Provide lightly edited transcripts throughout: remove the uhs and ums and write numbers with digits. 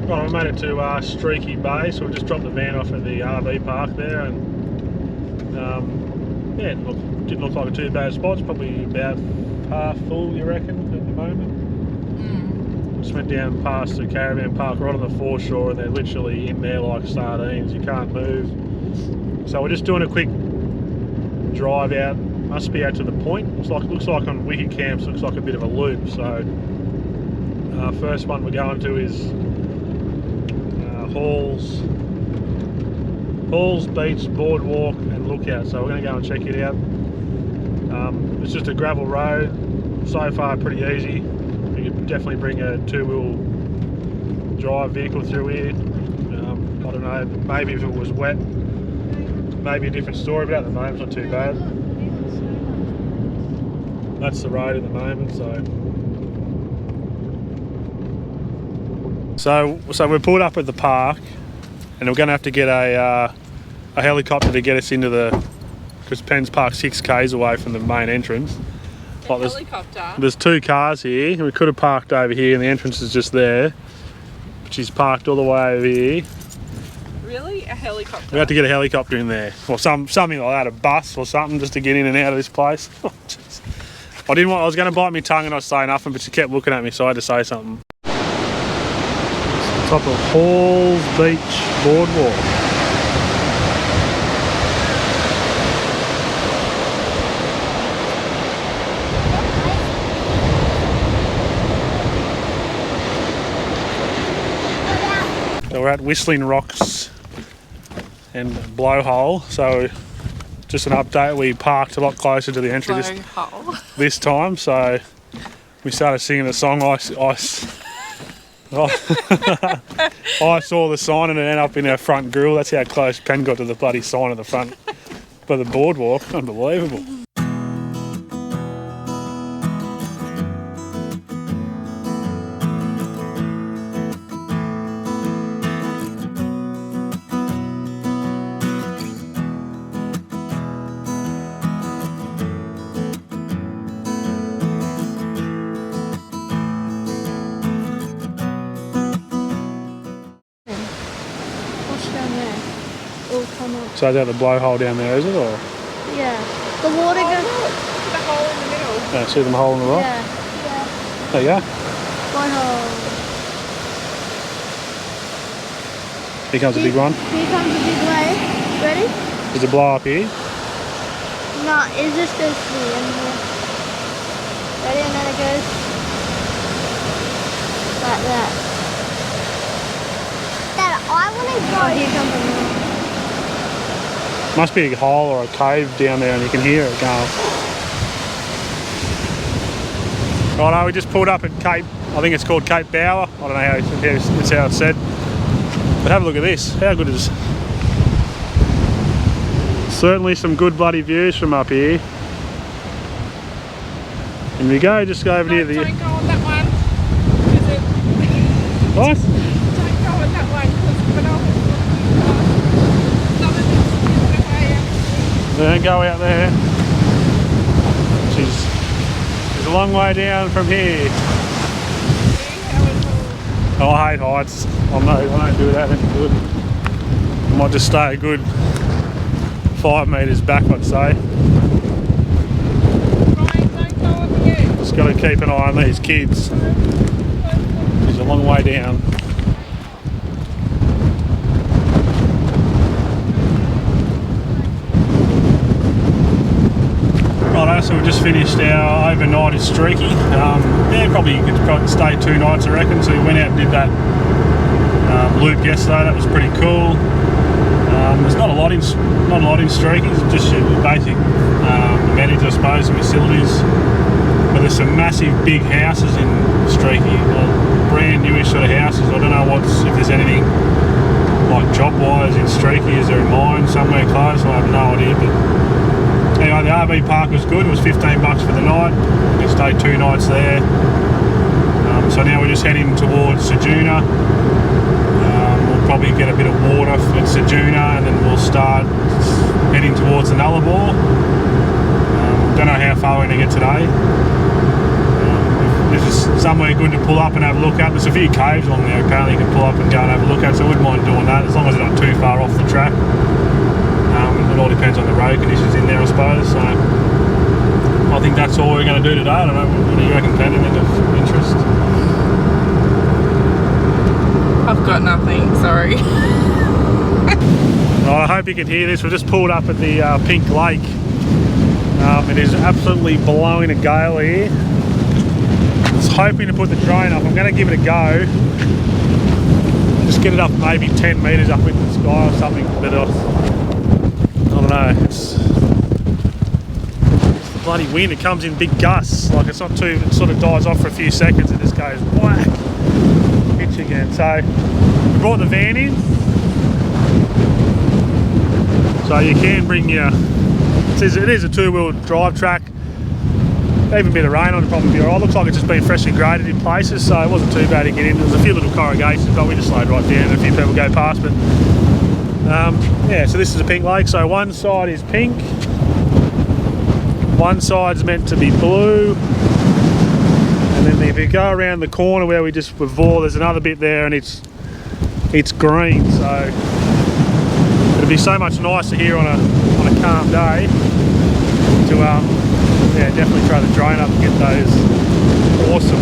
Right, we made it to Streaky Bay, so we just dropped the van off at the RV park there, and yeah, it didn't look like a too bad spot. It's probably about half full, you reckon, at the moment. Just went down past the caravan park right on the foreshore, and they're literally in there like sardines. You can't move. So we're just doing a quick drive out. Must be out to the point. Looks like on Wiki Camps, looks like a bit of a loop. So first one we're going to is Halls Beach Boardwalk and Lookout. So we're going to go and check it out. It's just a gravel road. So far pretty easy. You could definitely bring a two-wheel drive vehicle through here. I don't know, maybe if it was wet, maybe a different story, but at the moment it's not too bad. That's the road at the moment, so we're pulled up at the park, and we're going to have to get a helicopter to get us into because Penn's Park 6 k's away from the main entrance. Like Helicopter? There's two cars here. We could have parked over here, and the entrance is just there. But she's parked all the way over here. Really? A helicopter? We have to get a helicopter in there, or something like that, a bus or something, just to get in and out of this place. I was going to bite my tongue and not say nothing, but she kept looking at me, so I had to say something. It's the top of Halls Beach Boardwalk. So we're at Whistling Rocks and Blowhole, so just an update, we parked a lot closer to the entry this time, so we started singing the song I saw the sign and it ended up in our front grill. That's how close Penn got to the bloody sign at the front by the boardwalk. Unbelievable. So is that the blowhole down there, is it? Or? Yeah. The water goes... The hole in the middle. Yeah, see the hole in the rock? Yeah. There you go. Blowhole. Here comes a big one. Here comes a big wave. Ready? Does it blow up here? No, it just goes to the end there. Ready? And then it goes like that. Dad, I want to go. Oh, here comes another. Must be a hole or a cave down there, and you can hear it going. Righto, we just pulled up at Cape, I think it's called Cape Bower. I don't know how it's how it's said. But have a look at this. How good is it? Certainly some good bloody views from up here. And we go, just go over near the... Don't go on that one. What? Don't go on that one, because when I was Don't go out there. She's a long way down from here. Oh, I hate heights. I don't do that any good. I might just stay a good 5 metres back, I'd say. Ryan, don't go on the edge. Just got to keep an eye on these kids. She's a long way down. Righto, so we just finished our overnight in Streaky. Yeah, probably you could stay 2 nights, I reckon. So we went out and did that loop yesterday. That was pretty cool. There's not a lot in Streaky. It's just your basic amenities, I suppose, and facilities. But there's some massive big houses in Streaky, brand newish sort of houses. I don't know if there's anything like job-wise in Streaky. Is there a mine somewhere close? I have no idea. But anyway, the RV park was good. It was $15 for the night. We stayed 2 nights there. So now we're just heading towards Ceduna. We'll probably get a bit of water at Ceduna, and then we'll start heading towards the Nullabour. Don't know how far we're going to get today. this is somewhere good to pull up and have a look at. There's a few caves along there apparently you can pull up and go and have a look at, so I wouldn't mind doing that as long as it's not too far off the track. It all depends on the road conditions in there, I suppose. So I think that's all we're going to do today. I don't know, what do you reckon, Pen? Anything of interest? I've got nothing, sorry. Well, I hope you can hear this. We've just pulled up at the Pink Lake. It is absolutely blowing a gale here. I was hoping to put the drone up. I'm going to give it a go. Just get it up maybe 10 metres up into the sky or something. But I don't know. It's the bloody wind. It comes in big gusts. Like it's not too. It sort of dies off for a few seconds and just goes whack. Pitch again. So we brought the van in. So you can bring your. It is a two-wheel drive track. Even a bit of rain on it probably be alright. Looks like it's just been freshly graded in places, so it wasn't too bad to get in. There was a few little corrugations, but we just slowed right down and a few people go past. But yeah, so this is a Pink Lake. So one side is pink, one side's meant to be blue, and then if you go around the corner where we just before, there's another bit there, and it's green. So it'd be so much nicer here on a calm day to yeah, definitely try the drone up and get those awesome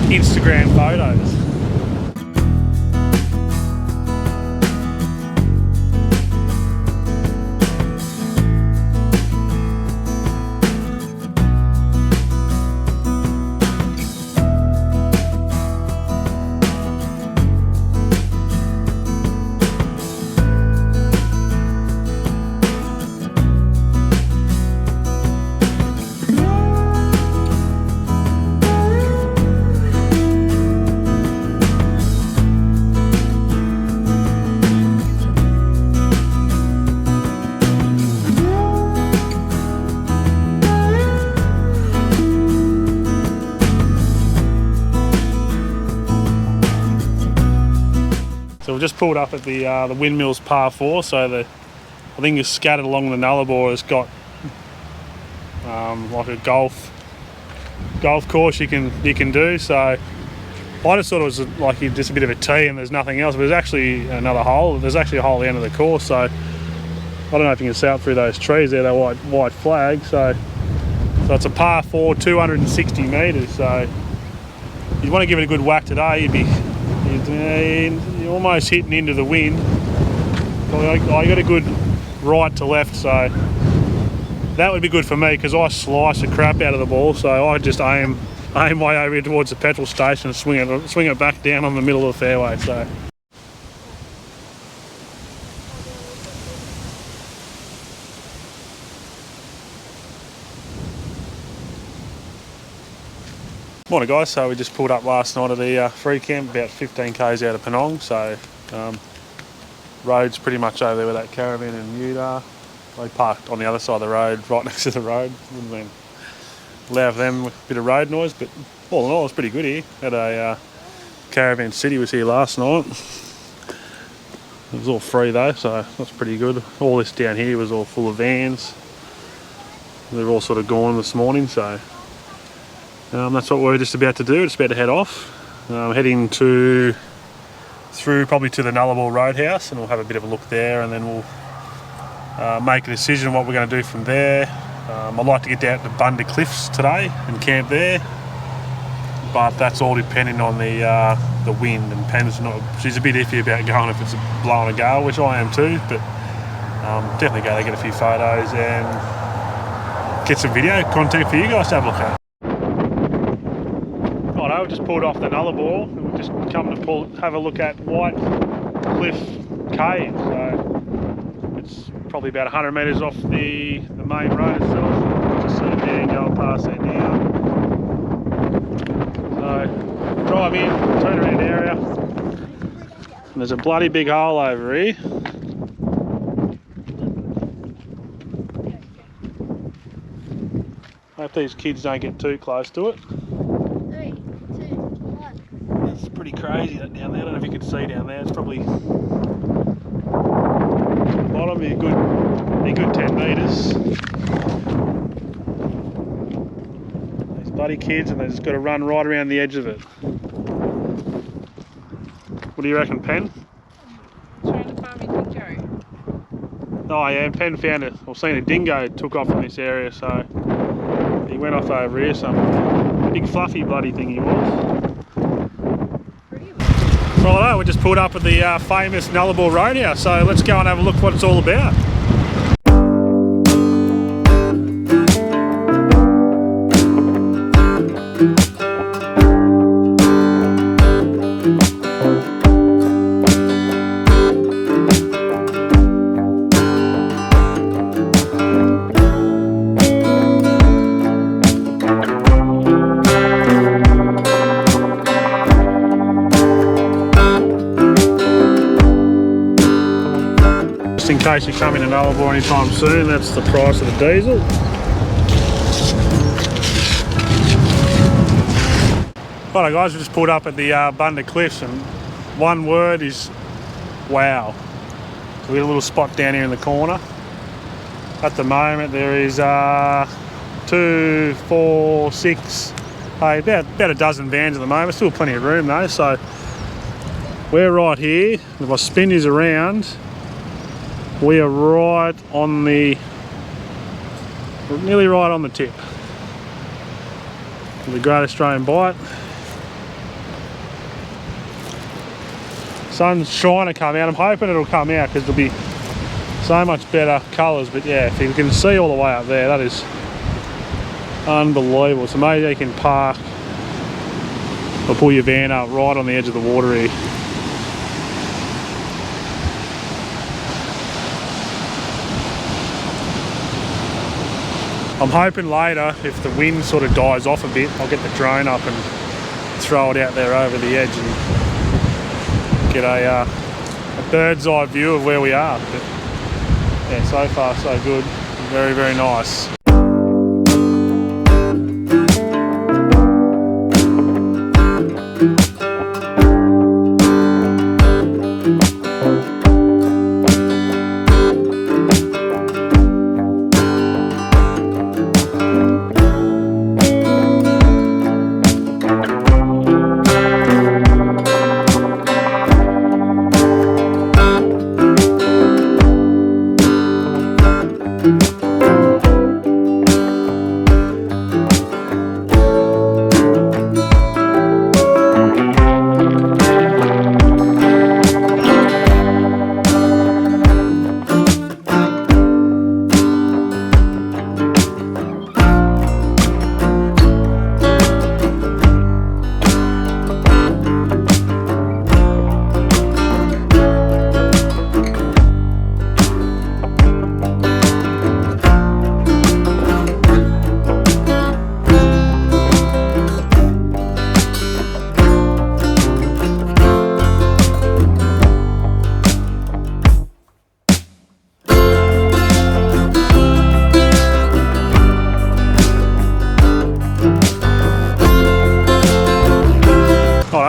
Instagram photos. So we've just pulled up at the Windmills par 4. So I think it's scattered along the Nullabour. It's got like a golf course you can do. So I just thought it was like just a bit of a tee and there's nothing else, but there's actually another hole. There's actually a hole at the end of the course. So I don't know if you can see out through those trees there, that white flag. So it's a par 4, 260 metres. So you'd want to give it a good whack today. You're almost hitting into the wind. I got a good right to left, so that would be good for me because I slice the crap out of the ball. So I just aim way over towards the petrol station and swing it back down on the middle of the fairway. So. Morning guys, so we just pulled up last night at the free camp, about 15 k's out of Penong. So road's pretty much over there where that caravan and ute are. They parked on the other side of the road, right next to the road. Wouldn't have been loud for them with a bit of road noise, but all in all it's pretty good here. Had a Caravan City was here last night. It was all free though, so that's pretty good. All this down here was all full of vans. They're all sort of gone this morning, so that's what we're just about to do. Just about to head off. Heading through probably to the Nullabour Roadhouse, and we'll have a bit of a look there, and then we'll make a decision on what we're going to do from there. I'd like to get down to Bunda Cliffs today and camp there, but that's all depending on the wind. And Pen's she's a bit iffy about going if it's blowing a gale, which I am too. But definitely go there, get a few photos and get some video content for you guys to have a look at. Righto, we've just pulled off the Nullabour and we've just come to have a look at White Cliff Cave. So it's probably about 100 metres off the main road itself. Just see a van going past there now. So drive in, turn around area, and there's a bloody big hole over here. Hope these kids don't get too close to it. 3, 2, 1. It's pretty crazy that down there. I don't know if you can see down there. It's probably bottom be a good 10 metres. These bloody kids, and they just got to run right around the edge of it. What do you reckon, Pen? Trying to find me dingo. Oh yeah, Pen found it. I've seen a dingo took off from this area, so he went off over here. Some big fluffy bloody thing he was. Righto, we just pulled up at the famous Nullabour Roadhouse, so let's go and have a look what it's all about. Just in case you come into Nullabour anytime soon, that's the price of the diesel. Righto guys, we just pulled up at the Bunda cliffs, and one word is wow. So we got a little spot down here in the corner. At the moment there is 2, 4, 6, about a dozen vans at the moment. Still plenty of room though, so we're right here. If I spin these around, we are right on the, nearly right on the tip of the Great Australian Bight. Sun's trying to come out. I'm hoping it'll come out because there'll be so much better colours. But yeah, if you can see all the way up there, that is unbelievable. So maybe you can park or pull your van up right on the edge of the water here. I'm hoping later, if the wind sort of dies off a bit, I'll get the drone up and throw it out there over the edge and get a bird's eye view of where we are. But yeah, so far so good. Very, very nice.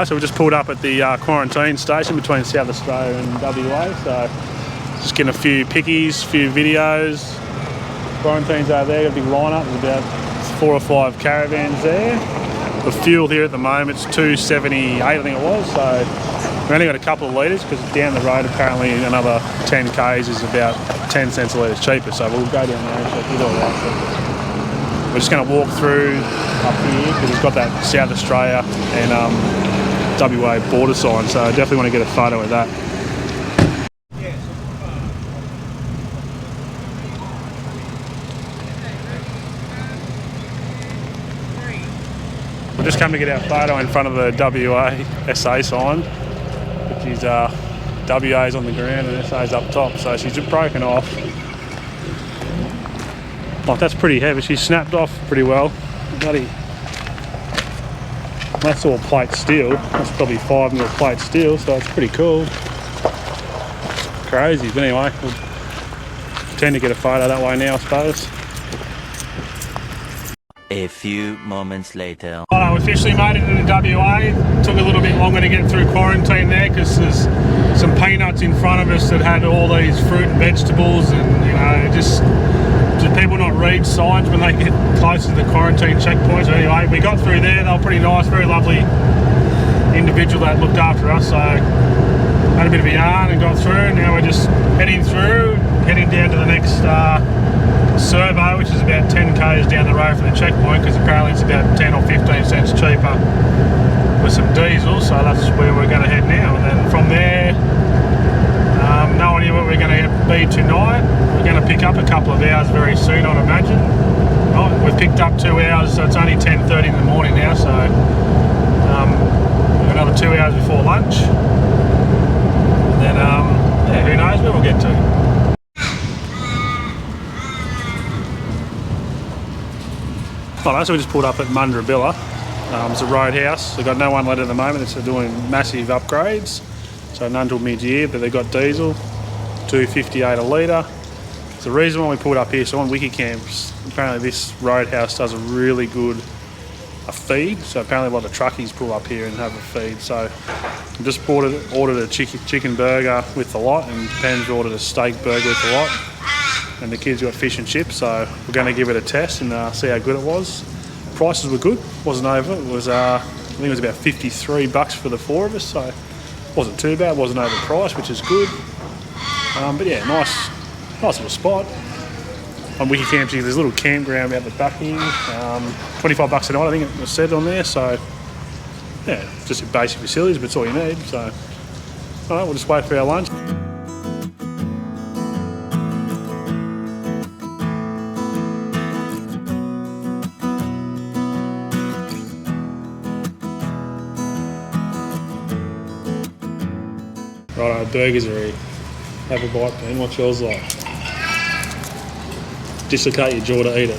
So we just pulled up at the quarantine station between South Australia and WA, so just getting a few pickies, a few videos. Quarantine's over there, got a big lineup, there's about 4 or 5 caravans there. The fuel here at the moment is $2.78 I think it was, so we only got a couple of litres because down the road apparently another 10 k's is about 10 cents a litre cheaper, so we'll go down there and check it all out. So we're just going to walk through up here because it's got that South Australia and WA border sign, so I definitely want to get a photo of that. We're just come to get our photo in front of the WA SA sign, which is WA's on the ground and SA's up top, so she's broken off. Like, that's pretty heavy. She's snapped off pretty well. Bloody, that's all plate steel. That's probably 5mm plate steel, so it's pretty cool. It's crazy, but anyway, we'll tend to get a photo that way now, I suppose. A few moments later. Well, we officially made it into WA. Took a little bit longer to get through quarantine there because there's some peanuts in front of us that had all these fruit and vegetables, and you know, just do people not read signs when they get close to the quarantine checkpoints? Anyway, we got through there. They were pretty nice, very lovely individual that looked after us. So had a bit of a yarn and got through. Now we're just heading down to the next survey, which is about 10 k's down the road from the checkpoint, because apparently it's about 10 or 15 cents cheaper with some diesel. So that's where we're going to head now, and then from there, no idea where we're going to be tonight. We're going to pick up a couple of hours very soon, I'd imagine. Oh, we've picked up 2 hours, so it's only 10:30 in the morning now, so we've got another 2 hours before lunch, and then yeah, who knows where we'll get to. Right, so we just pulled up at Bunda. It's a Roadhouse. They've got no one let at the moment. They're doing massive upgrades. So none till mid-year, but they've got diesel, $2.58 a litre. It's the reason why we pulled up here. So on Wikicamps, apparently this Roadhouse does a really good feed. So apparently a lot of truckies pull up here and have a feed. So I just ordered a chicken burger with the lot, and Pam's ordered a steak burger with the lot. And the kids got fish and chips, so we're going to give it a test and see how good it was. Prices were good, wasn't over. It was I think it was about $53 for the 4 of us, so wasn't too bad, wasn't overpriced, which is good. But yeah, nice little spot. On Wikicamps, there's a little campground out the back here. $25 a night, I think it was said on there. So yeah, just your basic facilities, but it's all you need. So all right, we'll just wait for our lunch. Righto, burgers are here. Have a bite, Ben. What's yours like? Dislocate your jaw to eat it.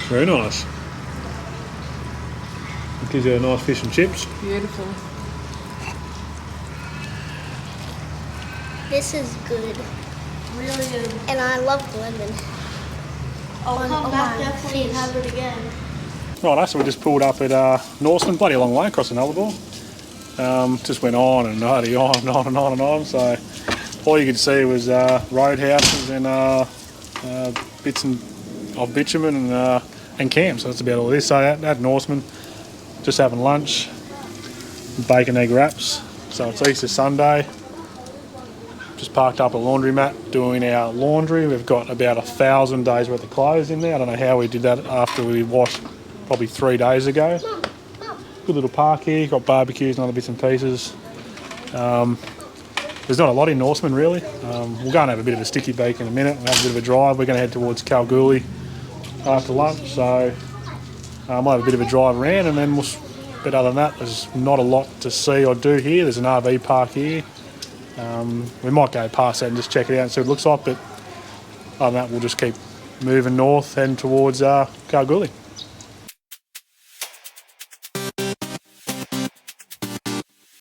Very nice. It gives you a nice fish and chips. Beautiful. This is good. Really good. And I love lemon. I'll come back definitely and have it again. Right, so we just pulled up at Norseman, bloody long way across the Nullabour. Just went on and on and on and on and on and on. So all you could see was roadhouses and bits of bitumen and camps. So that's about all this. So at Norseman, just having lunch, bacon egg wraps. So it's Easter Sunday. Just parked up a laundromat doing our laundry. We've got about 1,000 days worth of clothes in there. I don't know how we did that after we washed probably 3 days ago. Good little park here, got barbecues and other bits and pieces. There's not a lot in Norseman really. We'll go and have a bit of a sticky beak in a minute. We'll have a bit of a drive. We're going to head towards Kalgoorlie after lunch, so we'll have a bit of a drive around, and then but other than that, there's not a lot to see or do here. There's an RV park here. We might go past that and just check it out and see what it looks like, but other than that, we'll just keep moving north, heading towards Kalgoorlie.